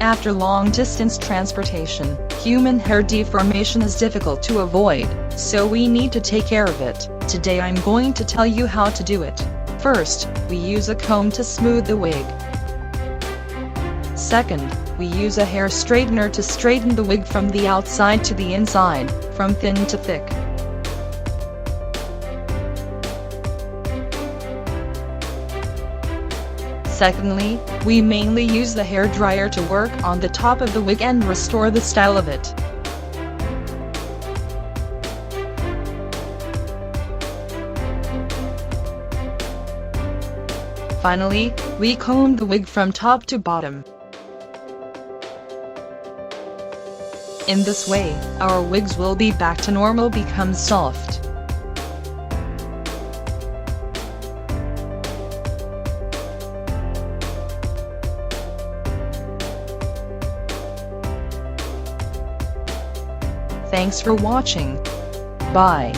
After long-distance transportation, human hair deformation is difficult to avoid, so we need to take care of it. Today I'm going to tell you how to do it. First, we use a comb to smooth the wig. Second, we use a hair straightener to straighten the wig from the outside to the inside, from thin to thick. Secondly, we mainly use the hair dryer to work on the top of the wig and restore the style of it. Finally, we comb the wig from top to bottom. In this way, our wigs will be back to normal, become soft. Thanks for watching. Bye.